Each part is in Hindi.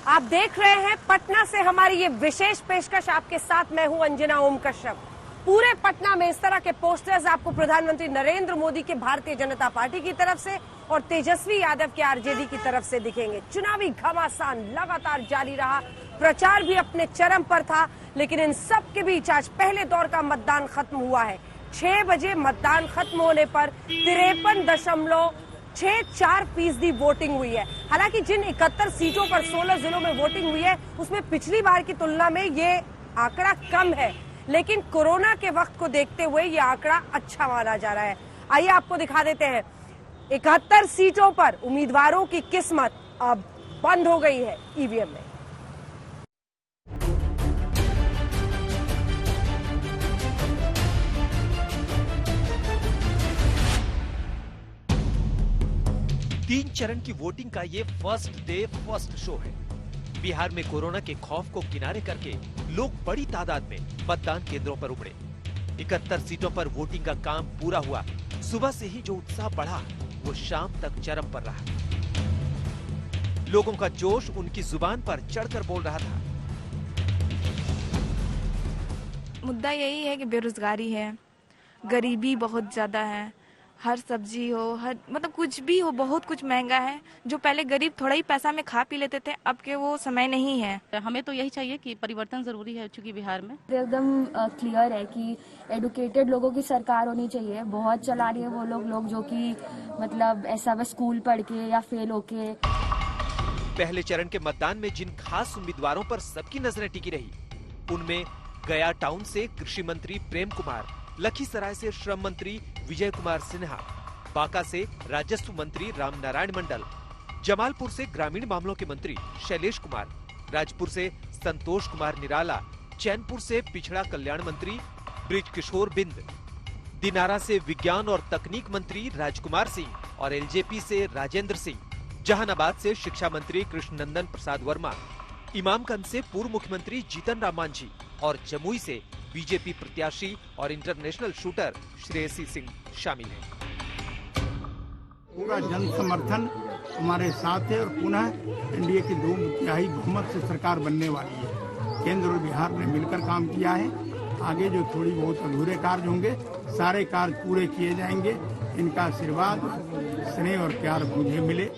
आप देख रहे हैं पटना से हमारी ये विशेष पेशकश। आपके साथ मैं हूं अंजना ओम कश्यप। पूरे पटना में इस तरह के पोस्टर्स आपको प्रधानमंत्री नरेंद्र मोदी के भारतीय जनता पार्टी की तरफ से और तेजस्वी यादव के आरजेडी की तरफ से दिखेंगे। चुनावी घमासान लगातार जारी रहा, प्रचार भी अपने चरम पर था, लेकिन इन सब के बीच आज पहले दौर का मतदान खत्म हुआ है। 6 बजे मतदान खत्म होने पर 53.64% वोटिंग हुई है। हालांकि जिन 71 सीटों पर 16 जिलों में वोटिंग हुई है, उसमें पिछली बार की तुलना में ये आंकड़ा कम है, लेकिन कोरोना के वक्त को देखते हुए ये आंकड़ा अच्छा माना जा रहा है। आइए आपको दिखा देते हैं 71 सीटों पर उम्मीदवारों की किस्मत अब बंद हो गई है ईवीएम में। तीन चरण की वोटिंग का ये फर्स्ट डे फर्स्ट शो है। बिहार में कोरोना के खौफ को किनारे करके लोग बड़ी तादाद में मतदान केंद्रों पर उमड़े। 71 सीटों पर वोटिंग का काम पूरा हुआ। सुबह से ही जो उत्साह बढ़ा वो शाम तक चरम पर रहा। लोगों का जोश उनकी जुबान पर चढ़कर बोल रहा था। मुद्दा यही है कि बेरोजगारी है, गरीबी बहुत ज्यादा है, हर सब्जी हो, हर मतलब कुछ भी हो, बहुत कुछ महंगा है। जो पहले गरीब थोड़ा ही पैसा में खा पी लेते थे, अब के वो समय नहीं है। हमें तो यही चाहिए कि परिवर्तन जरूरी है, चूंकि बिहार में एकदम क्लियर है कि एडुकेटेड लोगों की सरकार होनी चाहिए। बहुत चला रही है वो लोग जो कि मतलब ऐसा बस स्कूल पढ़ के या फेल होके। पहले चरण के मतदान में जिन खास उम्मीदवारों पर सबकी नजरें टिकी रही, उनमें गया टाउन से कृषि मंत्री प्रेम कुमार, लखीसराय से श्रम मंत्री विजय कुमार सिन्हा, बांका से राजस्व मंत्री राम नारायण मंडल, जमालपुर से ग्रामीण मामलों के मंत्री शैलेश कुमार, राजपुर से संतोष कुमार निराला, चैनपुर से पिछड़ा कल्याण मंत्री ब्रिज किशोर बिंद, दिनारा से विज्ञान और तकनीक मंत्री राजकुमार सिंह और एलजेपी से राजेंद्र सिंह, जहानाबाद से शिक्षा मंत्री कृष्णनंदन प्रसाद वर्मा, इमामगंज से पूर्व मुख्यमंत्री जीतन राम मांझी और जमुई से बीजेपी प्रत्याशी और इंटरनेशनल शूटर श्रेयसी सिंह शामिल हैं। पूरा जन समर्थन हमारे साथ है और पुनः एनडीए की 2/3 बहुमत से सरकार बनने वाली है। केंद्र और बिहार ने मिलकर काम किया है। आगे जो थोड़ी बहुत अधूरे कार्य होंगे, सारे कार्य पूरे किए जाएंगे। इनका आशीर्वाद, स्नेह और प्यार मुझे मिले।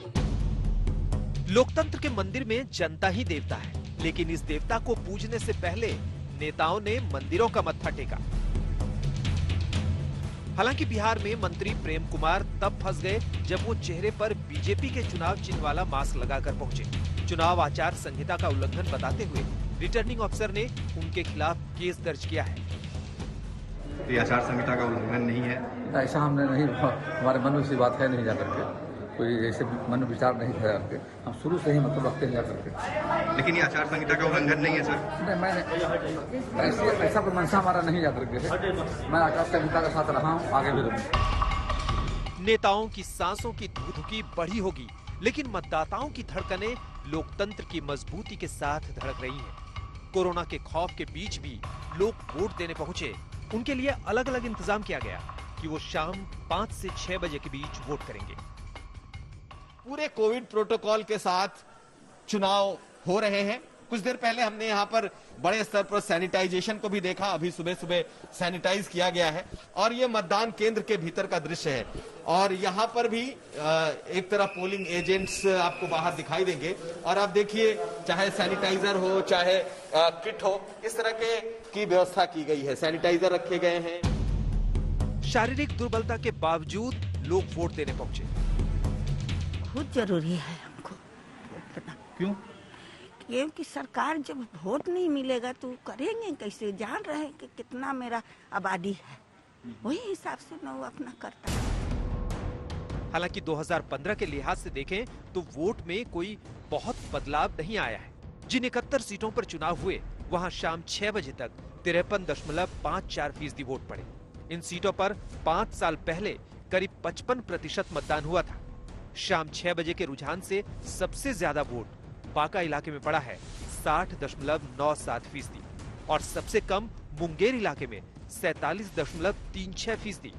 लोकतंत्र के मंदिर में जनता ही देवता है, लेकिन इस देवता को पूजने से पहले नेताओं ने मंदिरों का मत्था टेका। हालांकि बिहार में मंत्री प्रेम कुमार तब फंस गए जब वो चेहरे पर बीजेपी के चुनाव चिन्ह वाला मास्क लगाकर पहुंचे। चुनाव आचार संहिता का उल्लंघन बताते हुए रिटर्निंग अफसर ने उनके खिलाफ केस दर्ज किया है। ये आचार संहिता का उल्लंघन नहीं है। ऐसा हमने नहीं, हमारे मन में ऐसी बात है नहीं जाकर के, कोई ऐसे मन विचार नहीं था करके, हम शुरू से ही मतलब रखते हैं जाकर के। लेकिन ये आचार संहिता का उल्लंघन नहीं है सर। नहीं, मैंने ऐसा कोई मंशा हमारा नहीं जाकर के है। मैं आचार संहिता के साथ रहा हूँ, आगे भी रहूँगा। नेताओं की सांसों की धुकधुकी बढ़ी होगी, लेकिन मतदाताओं की धड़कनें लोकतंत्र की मजबूती के साथ धड़क रही हैं। कोरोना के खौफ के बीच भी लोग वोट देने पहुंचे। उनके लिए अलग अलग इंतजाम किया गया कि वो शाम 5 से 6 बजे के बीच वोट करेंगे। पूरे कोविड प्रोटोकॉल के साथ चुनाव हो रहे हैं। कुछ देर पहले हमने यहाँ पर बड़े स्तर पर सैनिटाइजेशन को भी देखा। अभी सुबह सुबह सैनिटाइज किया गया है और ये मतदान केंद्र के भीतर का दृश्य है। और यहाँ पर भी एक तरह पोलिंग एजेंट्स आपको बाहर दिखाई देंगे और आप देखिए, चाहे सैनिटाइजर हो, चाहे किट हो, इस तरह की व्यवस्था की गई है। सैनिटाइजर रखे गए हैं। शारीरिक दुर्बलता के बावजूद लोग वोट देने पहुंचे। बहुत जरूरी है हमको वोट देना। क्यों? क्योंकि सरकार जब वोट नहीं मिलेगा तो करेंगे कैसे? जान रहे हैं कि कितना मेरा आबादी है, वही हिसाब से मैं वो अपना करता है। हालांकि 2015 के लिहाज से देखें तो वोट में कोई बहुत बदलाव नहीं आया है। जिन 71 सीटों पर चुनाव हुए, वहां शाम 6 बजे तक 53.54% वोट पड़े। इन सीटों पर 5 साल पहले करीब 55% मतदान हुआ था। शाम 6 बजे के रुझान से सबसे ज्यादा वोट बांका इलाके में पड़ा है 60.97% और सबसे कम मुंगेर इलाके में 47.36%।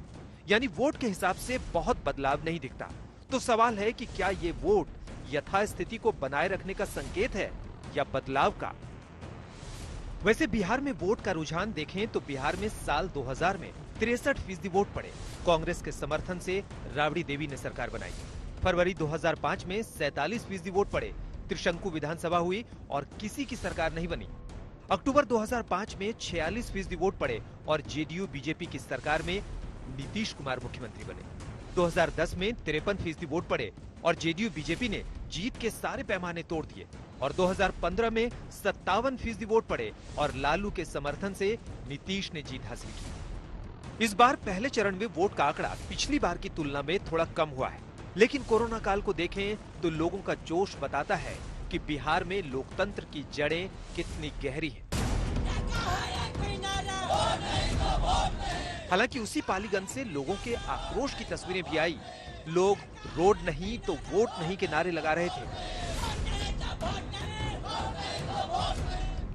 यानी वोट के हिसाब से बहुत बदलाव नहीं दिखता। तो सवाल है कि क्या ये वोट यथास्थिति को बनाए रखने का संकेत है या बदलाव का? वैसे बिहार में वोट का रुझान देखें तो बिहार में साल 2000 में 63% वोट पड़े। कांग्रेस के समर्थन से राबड़ी देवी ने सरकार बनाई। फरवरी 2005 में 47% वोट पड़े। त्रिशंकु विधानसभा हुई और किसी की सरकार नहीं बनी। अक्टूबर 2005 में 46% वोट पड़े और जेडीयू बीजेपी की सरकार में नीतीश कुमार मुख्यमंत्री बने। 2010 में 53% वोट पड़े और जेडीयू बीजेपी ने जीत के सारे पैमाने तोड़ दिए और 2015 में 57% वोट पड़े और लालू के समर्थन से नीतीश ने जीत हासिल की। इस बार पहले चरण में वोट का आंकड़ा पिछली बार की तुलना में थोड़ा कम हुआ है, लेकिन कोरोना काल को देखें तो लोगों का जोश बताता है कि बिहार में लोकतंत्र की जड़ें कितनी गहरी हैं। हालांकि उसी पालीगंज से लोगों के आक्रोश की तस्वीरें भी आई। लोग रोड नहीं तो वोट नहीं के नारे लगा रहे थे।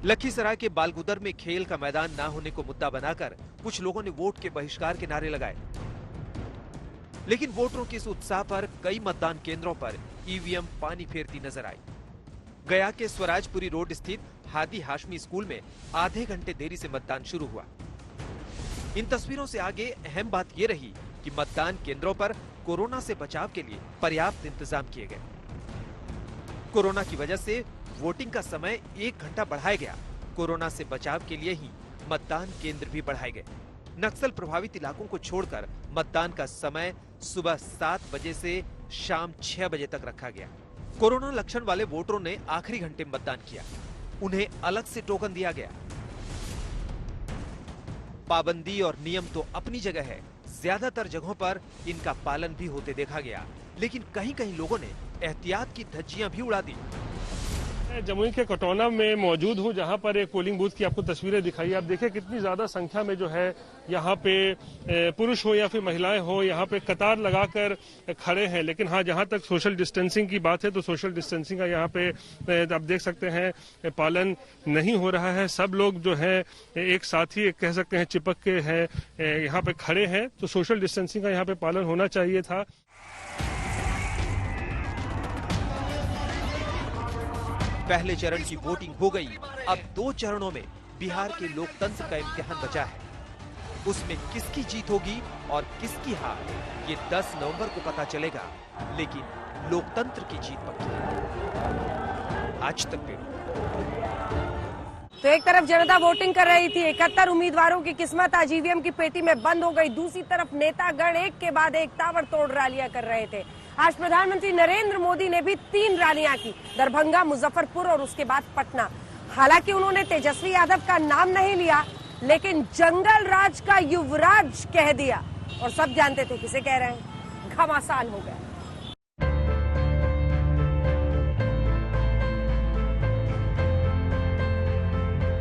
लखीसराय के बालगुदर में खेल का मैदान न होने को मुद्दा बनाकर कुछ लोगों ने वोट के बहिष्कार के नारे लगाए, लेकिन वोटरों के इस उत्साह पर कई मतदान केंद्रों पर ईवीएम पानी फेरती नजर आई। गया के स्वराजपुरी रोड स्थित हादी हाशमी स्कूल में आधे घंटे देरी से मतदान शुरू हुआ। इन तस्वीरों से आगे अहम बात ये रही कि मतदान केंद्रों पर कोरोना से बचाव के लिए पर्याप्त इंतजाम किए गए। कोरोना की वजह से वोटिंग का समय 1 घंटा बढ़ाया गया। कोरोना से बचाव के लिए ही मतदान केंद्र भी बढ़ाए गए। नक्सल प्रभावित इलाकों को छोड़कर मतदान का समय सुबह 7 बजे से शाम 6 बजे तक रखा गया। कोरोना लक्षण वाले वोटरों ने आखिरी घंटे मतदान किया। उन्हें अलग से टोकन दिया गया। पाबंदी और नियम तो अपनी जगह है, ज्यादातर जगहों पर इनका पालन भी होते देखा गया, लेकिन कहीं कहीं लोगों ने एहतियात की धज्जियां भी उड़ा दी। जमुई के कटौना में मौजूद हूं, जहां पर एक पोलिंग बूथ की आपको तस्वीरें दिखाई। आप देखिए कितनी ज्यादा संख्या में जो है यहाँ पे पुरुष हो या फिर महिलाएं हो, यहाँ पे कतार लगाकर खड़े हैं। लेकिन हाँ, जहाँ तक सोशल डिस्टेंसिंग की बात है तो सोशल डिस्टेंसिंग का यहाँ पे आप देख सकते हैं पालन नहीं हो रहा है। सब लोग जो है एक साथ ही कह सकते हैं चिपक के हैं यहाँ पे खड़े हैं, तो सोशल डिस्टेंसिंग का यहाँ पे पालन होना चाहिए था। पहले चरण की वोटिंग हो गई। अब 2 चरणों में बिहार के लोकतंत्र का इम्तिहान बचा है। उसमें किसकी जीत होगी और किसकी हार, ये 10 नवंबर को पता चलेगा, लेकिन लोकतंत्र की जीत पक्की है। आज तक ब्यूरो। तो एक तरफ जनता वोटिंग कर रही थी, 71 उम्मीदवारों की किस्मत आज ईवीएम की पेटी में बंद हो गई। दूसरी तरफ नेतागण एक के बाद एक ताबड़तोड़ रैलियां कर रहे थे। आज प्रधानमंत्री नरेंद्र मोदी ने भी 3 रैलियां की, दरभंगा, मुजफ्फरपुर और उसके बाद पटना। हालांकि उन्होंने तेजस्वी यादव का नाम नहीं लिया, लेकिन जंगल राज का युवराज कह दिया और सब जानते थे किसे कह रहे हैं। घमासान हो गया।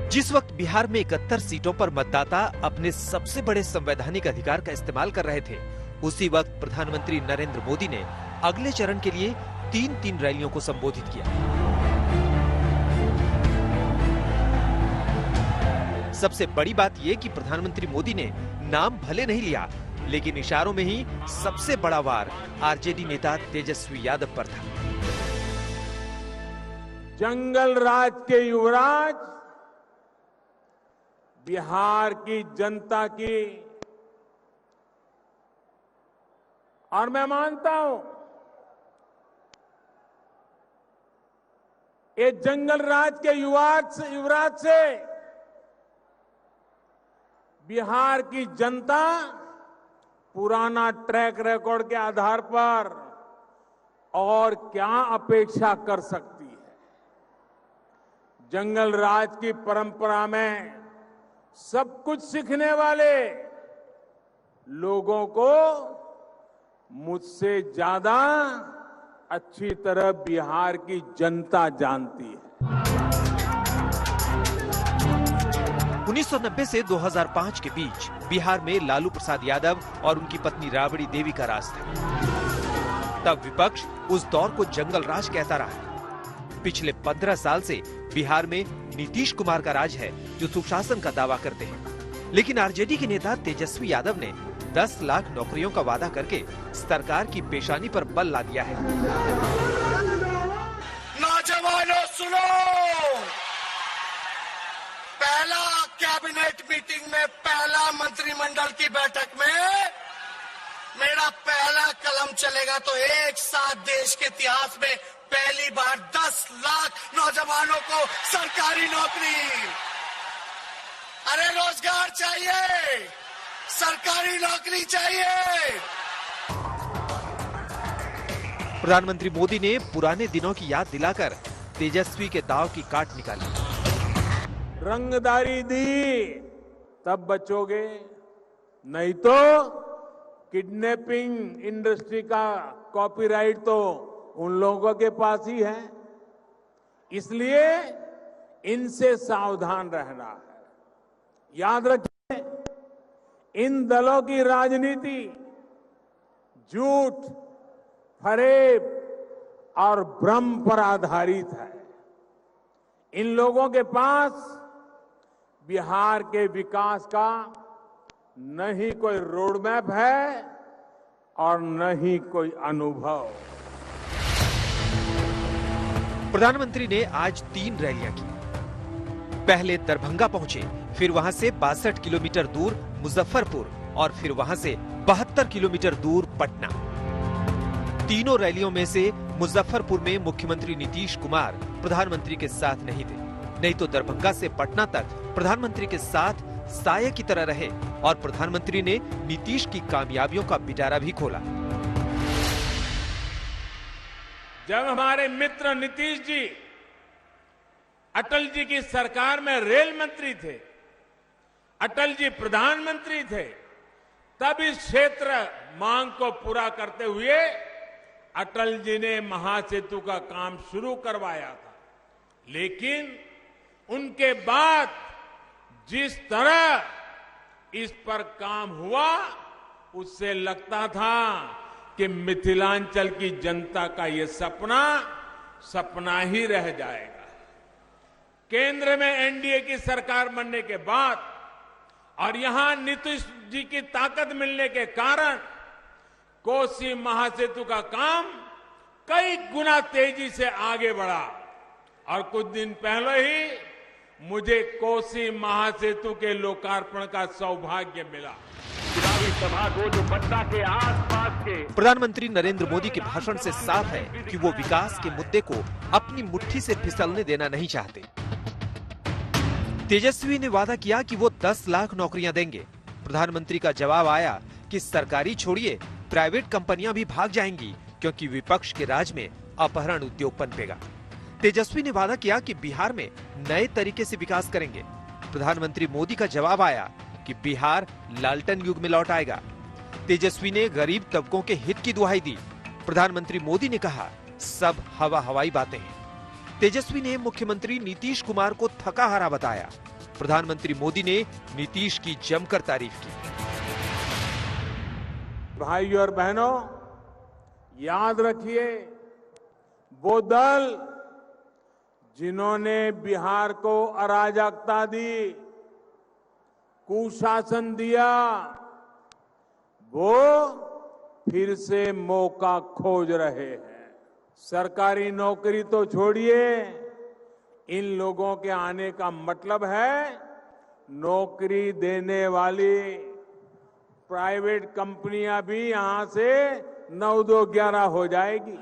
जिस वक्त बिहार में 71 सीटों पर मतदाता अपने सबसे बड़े संवैधानिक अधिकार का इस्तेमाल कर रहे थे, उसी वक्त प्रधानमंत्री नरेंद्र मोदी ने अगले चरण के लिए 3 रैलियों को संबोधित किया। सबसे बड़ी बात यह कि प्रधानमंत्री मोदी ने नाम भले नहीं लिया, लेकिन इशारों में ही सबसे बड़ा वार आरजेडी नेता तेजस्वी यादव पर था। जंगल राज के युवराज बिहार की जनता की, और मैं मानता हूं ये जंगल राज के युवराज से बिहार की जनता पुराना ट्रैक रिकॉर्ड के आधार पर और क्या अपेक्षा कर सकती है। जंगल राज की परंपरा में सब कुछ सीखने वाले लोगों को मुझसे ज्यादा अच्छी तरह बिहार की जनता जानती है। 1990 से 2005 के बीच बिहार में लालू प्रसाद यादव और उनकी पत्नी राबड़ी देवी का राज था। तब विपक्ष उस दौर को जंगल राज कहता रहा। पिछले 15 साल से बिहार में नीतीश कुमार का राज है, जो सुशासन का दावा करते हैं। लेकिन आरजेडी के नेता तेजस्वी यादव ने 10 लाख नौकरियों का वादा करके सरकार की पेशानी पर बल ला दिया है। नौजवानों सुनो, कैबिनेट मीटिंग में पहला मंत्रिमंडल की बैठक में मेरा पहला कलम चलेगा तो एक साथ देश के इतिहास में पहली बार 10 लाख नौजवानों को सरकारी नौकरी। अरे रोजगार चाहिए, सरकारी नौकरी चाहिए। प्रधानमंत्री मोदी ने पुराने दिनों की याद दिलाकर तेजस्वी के दांव की काट निकाली। रंगदारी दी तब बचोगे, नहीं तो किडनैपिंग इंडस्ट्री का कॉपीराइट तो उन लोगों के पास ही है, इसलिए इनसे सावधान रहना है। याद रखिए, इन दलों की राजनीति झूठ, फरेब और भ्रम पर आधारित है। इन लोगों के पास बिहार के विकास का न ही कोई रोड मैप है और न ही कोई अनुभव। प्रधानमंत्री ने आज 3 रैलियां की। पहले दरभंगा पहुंचे, फिर वहां से 62 किलोमीटर दूर मुजफ्फरपुर और फिर वहां से 72 किलोमीटर दूर पटना। तीनों रैलियों में से मुजफ्फरपुर में मुख्यमंत्री नीतीश कुमार प्रधानमंत्री के साथ नहीं थे, नहीं तो दरभंगा से पटना तक प्रधानमंत्री के साथ साये की तरह रहे और प्रधानमंत्री ने नीतीश की कामयाबियों का पिटारा भी खोला। जब हमारे मित्र नीतीश जी अटल जी की सरकार में रेल मंत्री थे, अटल जी प्रधानमंत्री थे, तब इस क्षेत्र मांग को पूरा करते हुए अटल जी ने महासेतु का काम शुरू करवाया था। लेकिन उनके बाद जिस तरह इस पर काम हुआ, उससे लगता था कि मिथिलांचल की जनता का ये सपना ही रह जाएगा। केंद्र में एनडीए की सरकार बनने के बाद और यहां नीतीश जी की ताकत मिलने के कारण कोसी महासेतु का काम कई गुना तेजी से आगे बढ़ा और कुछ दिन पहले ही मुझे कोसी महासेतु के लोकार्पण का सौभाग्य मिला। चुनावी सभा को जो पटना के आसपास के प्रधानमंत्री नरेंद्र मोदी के भाषण से साफ है कि वो विकास के मुद्दे को अपनी मुट्ठी से फिसलने देना नहीं चाहते। तेजस्वी ने वादा किया कि वो 10 लाख नौकरियां देंगे। प्रधानमंत्री का जवाब आया कि सरकारी छोड़िए, प्राइवेट कंपनियां भी भाग जाएंगी क्योंकि विपक्ष के राज में अपहरण उद्योग पनपेगा। तेजस्वी ने वादा किया कि बिहार में नए तरीके से विकास करेंगे। प्रधानमंत्री मोदी का जवाब आया कि बिहार लालटेन युग में लौट आएगा। तेजस्वी ने गरीब तबकों के हित की दुहाई दी। प्रधानमंत्री मोदी ने कहा, सब हवाई बातें हैं। तेजस्वी ने मुख्यमंत्री नीतीश कुमार को थका हारा बताया। प्रधानमंत्री मोदी ने नीतीश की जमकर तारीफ की। भाइयों और बहनों, याद रखिए, वो दल जिन्होंने बिहार को अराजकता दी, कुशासन दिया, वो फिर से मौका खोज रहे हैं। सरकारी नौकरी तो छोड़िए, इन लोगों के आने का मतलब है नौकरी देने वाली प्राइवेट कंपनियां भी यहां से 9-2-11 हो जाएगी।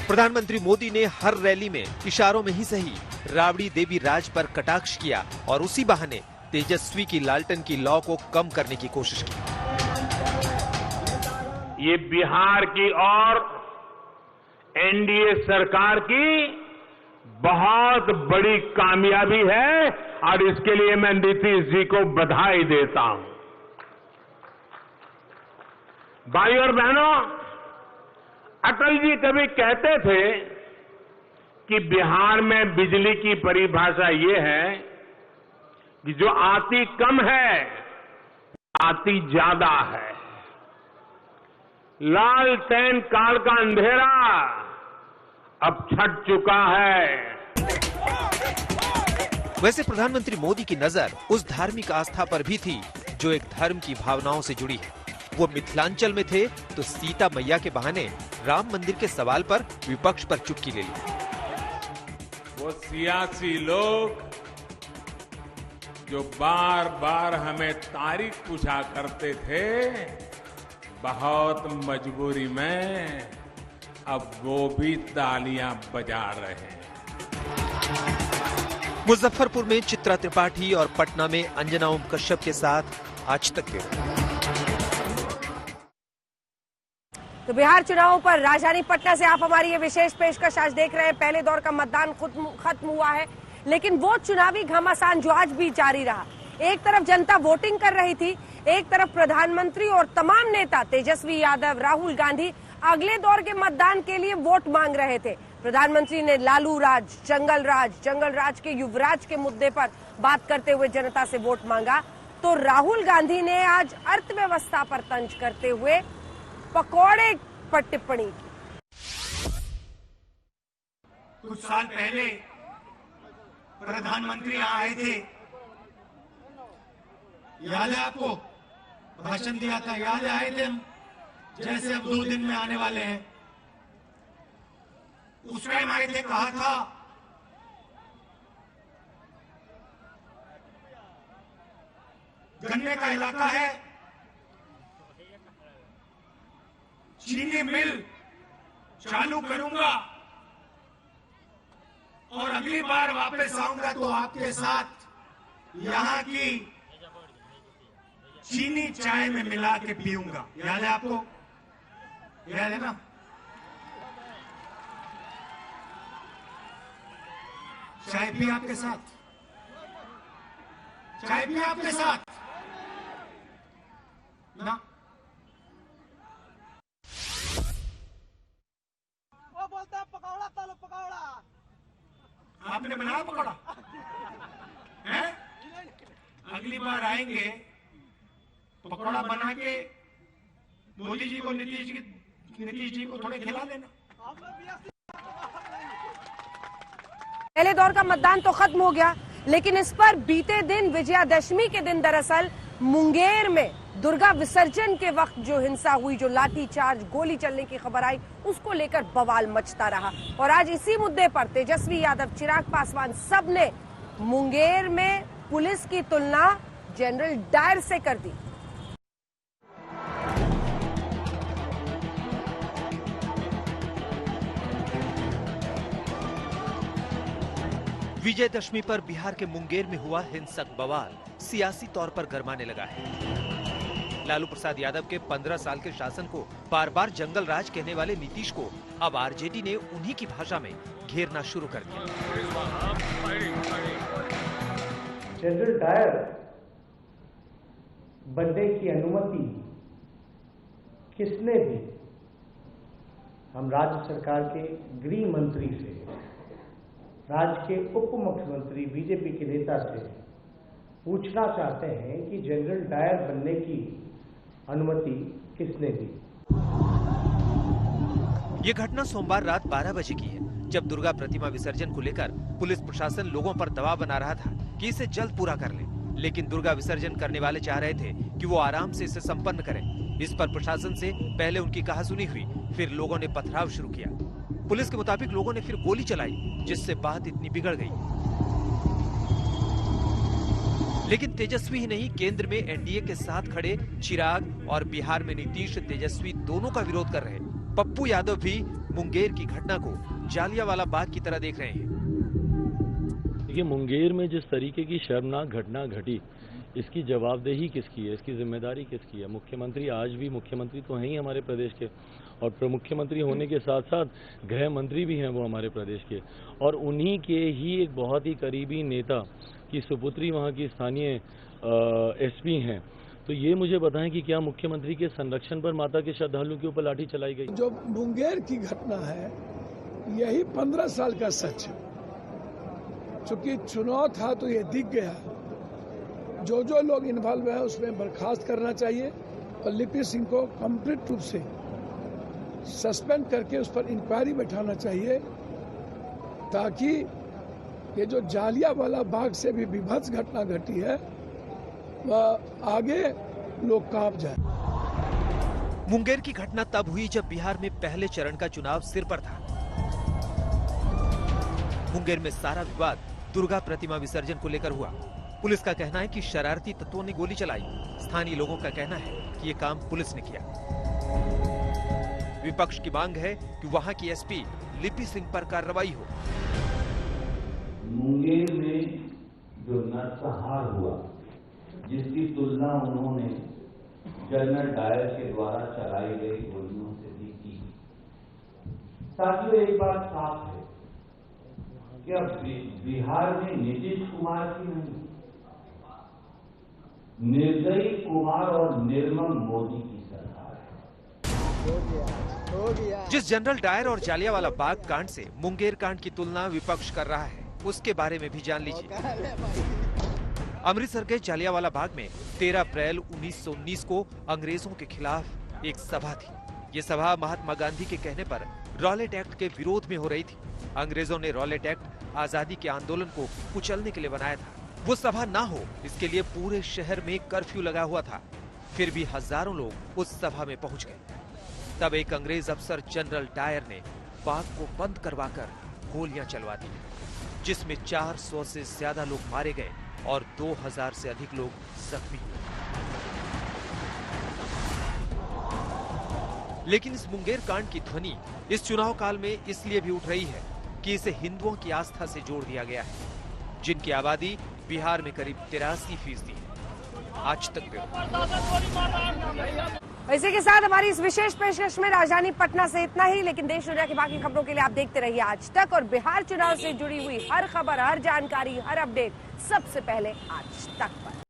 प्रधानमंत्री मोदी ने हर रैली में इशारों में ही सही राबड़ी देवी राज पर कटाक्ष किया और उसी बहाने तेजस्वी की लालटेन की लौ को कम करने की कोशिश की। ये बिहार की और एनडीए सरकार की बहुत बड़ी कामयाबी है और इसके लिए मैं नीतीश जी को बधाई देता हूं। भाइयों और बहनों, अटल जी कभी कहते थे कि बिहार में बिजली की परिभाषा ये है कि जो आती कम है, आती ज्यादा है। लालटेन काल का अंधेरा अब छट चुका है। वैसे प्रधानमंत्री मोदी की नजर उस धार्मिक आस्था पर भी थी जो एक धर्म की भावनाओं से जुड़ी है। वो मिथिलांचल में थे तो सीता मैया के बहाने राम मंदिर के सवाल पर विपक्ष पर चुटकी ले ली। वो सियासी लोग जो बार बार हमें तारीख पूछा करते थे, बहुत मजबूरी में अब वो भी तालियां बजा रहे हैं। मुजफ्फरपुर में चित्रा त्रिपाठी और पटना में अंजना ओम कश्यप के साथ आज तक के। तो बिहार चुनावों पर राजधानी पटना से आप हमारी ये विशेष पेशकश आज देख रहे हैं। पहले दौर का मतदान खत्म हुआ है, लेकिन वो चुनावी घमासान जो आज भी जारी रहा। एक तरफ जनता वोटिंग कर रही थी, एक तरफ प्रधानमंत्री और तमाम नेता तेजस्वी यादव, राहुल गांधी अगले दौर के मतदान के लिए वोट मांग रहे थे। प्रधानमंत्री ने लालू राज, जंगल राज के युवराज के मुद्दे पर बात करते हुए जनता से वोट मांगा, तो राहुल गांधी ने आज अर्थव्यवस्था पर तंज करते हुए पकौड़े पर टिप्पणी की। कुछ साल पहले प्रधानमंत्री यहाँ आए थे, याद है आपको? भाषण दिया था, याद आए थे हम, जैसे अब 2 दिन में आने वाले हैं। उस टाइम आए थे, कहा था गन्ने का इलाका है, चीनी मिल चालू करूंगा और अगली बार वापस आऊंगा तो आपके साथ यहाँ की चीनी चाय में मिला के पीऊंगा। याद है आपको? याद है ना? चाय भी आपके साथ, चाय भी आपके साथ ना? वो बोलता है पकौड़ा तलो पकौड़ा। आपने बनाया पकौड़ा? हैं? अगली बार आएंगे पकौड़ा बना के मोदी जी को, नीतीश जी को थोड़े खिला देना। पहले दौर का मतदान तो खत्म हो गया, लेकिन इस पर बीते दिन विजयादशमी के दिन दरअसल मुंगेर में दुर्गा विसर्जन के वक्त जो हिंसा हुई, जो लाठीचार्ज, गोली चलने की खबर आई, उसको लेकर बवाल मचता रहा। और आज इसी मुद्दे पर तेजस्वी यादव, चिराग पासवान सब ने मुंगेर में पुलिस की तुलना जनरल डायर से कर दी। विजयदशमी पर बिहार के मुंगेर में हुआ हिंसक बवाल सियासी तौर पर गरमाने लगा है। लालू प्रसाद यादव के 15 साल के शासन को बार बार जंगल राज कहने वाले नीतीश को अब आरजेडी ने उन्हीं की भाषा में घेरना शुरू कर दिया। जनरल डायर बनने की अनुमति किसने दी? हम राज्य सरकार के गृह मंत्री से, राज्य के उप मुख्यमंत्री बीजेपी के नेता से पूछना चाहते हैं कि जनरल डायर बनने की अनुमति किसने दी? ये घटना सोमवार रात 12 बजे की है, जब दुर्गा प्रतिमा विसर्जन को लेकर पुलिस प्रशासन लोगों पर दबाव बना रहा था कि इसे जल्द पूरा कर ले। लेकिन दुर्गा विसर्जन करने वाले चाह रहे थे कि वो आराम से इसे संपन्न करें। इस पर प्रशासन से पहले उनकी कहासुनी हुई, फिर लोगों ने पथराव शुरू किया। पुलिस के मुताबिक लोगों ने फिर गोली चलाई, जिससे बात इतनी बिगड़ गई। लेकिन तेजस्वी ही नहीं, केंद्र में एनडीए के साथ खड़े चिराग और बिहार में नीतीश, तेजस्वी दोनों का विरोध कर रहे। पप्पू यादव भी मुंगेर की घटना को जालियांवाला बाग की तरह देख रहे हैं। देखिए, मुंगेर में जिस तरीके की शर्मनाक घटना घटी, इसकी जवाबदेही किसकी है, इसकी जिम्मेदारी किसकी है? मुख्यमंत्री आज भी मुख्यमंत्री तो हैं ही हमारे प्रदेश के, और मुख्यमंत्री होने के साथ साथ गृह मंत्री भी हैं वो हमारे प्रदेश के, और उन्हीं के ही एक बहुत ही करीबी नेता की सुपुत्री वहाँ की स्थानीय एसपी हैं। तो ये मुझे बताएं कि क्या मुख्यमंत्री के संरक्षण पर माता के श्रद्धालुओं के ऊपर लाठी चलाई गई? जो मुंगेर की घटना है, यही 15 साल का सच है। चूंकि चुनाव था तो ये दिख गया। जो जो लोग इन्वॉल्व है उसमें बर्खास्त करना चाहिए और लिपि सिंह को कंप्लीट रूप से सस्पेंड करके उस पर इंक्वायरी बैठाना चाहिए, ताकि ये जो जालियांवाला बाग से भी विभत्स घटना घटी है वह आगे लोग कांप जाए। मुंगेर की घटना तब हुई जब बिहार में पहले चरण का चुनाव सिर पर था। मुंगेर में सारा विवाद दुर्गा प्रतिमा विसर्जन को लेकर हुआ। पुलिस का कहना है कि शरारती तत्वों ने गोली चलाई। स्थानीय लोगों का कहना है कि ये काम पुलिस ने किया। विपक्ष की मांग है कि वहां की एसपी लिपि सिंह पर कार्रवाई हो। मुंगेर में जो नरसंहार हुआ, जिसकी तुलना उन्होंने जनरल डायर के द्वारा चलाई गई गोलियों से भी की। साथियों, एक बात साफ है कि अब बिहार में नीतीश कुमार की नहीं, निर्दयी कुमार और निर्मम मोदी की सरकार है। जिस जनरल डायर और जालियांवाला बाग कांड से मुंगेर कांड की तुलना विपक्ष कर रहा है, उसके बारे में भी जान लीजिए। अमृतसर के जालियांवाला बाग में 13 अप्रैल 1919 को अंग्रेजों के खिलाफ एक सभा थी। ये सभा महात्मा गांधी के कहने पर रॉलेट एक्ट के विरोध में हो रही थी। अंग्रेजों ने रॉलेट एक्ट आजादी के आंदोलन को कुचलने के लिए बनाया था। वो सभा ना हो, इसके लिए पूरे शहर में कर्फ्यू लगा हुआ था। फिर भी हजारों लोग उस सभा में पहुंच गए। तब एक अंग्रेज अफसर जनरल डायर ने बाग को बंद करवाकर गोलियां चलवा दी, जिसमें 400 से ज्यादा लोग मारे गए और 2000 से अधिक लोग जख्मी हुए। लेकिन इस मुंगेर कांड की ध्वनि इस चुनाव काल में इसलिए भी उठ रही है कि इसे हिंदुओं की आस्था से जोड़ दिया गया है, जिनकी आबादी बिहार में करीब 83% है। आज तक इसी के साथ हमारी इस विशेष पेशकश में राजधानी पटना से इतना ही, लेकिन देश दुनिया की बाकी खबरों के लिए आप देखते रहिए आज तक। और बिहार चुनाव से जुड़ी हुई हर खबर, हर जानकारी, हर अपडेट सबसे पहले आज तक।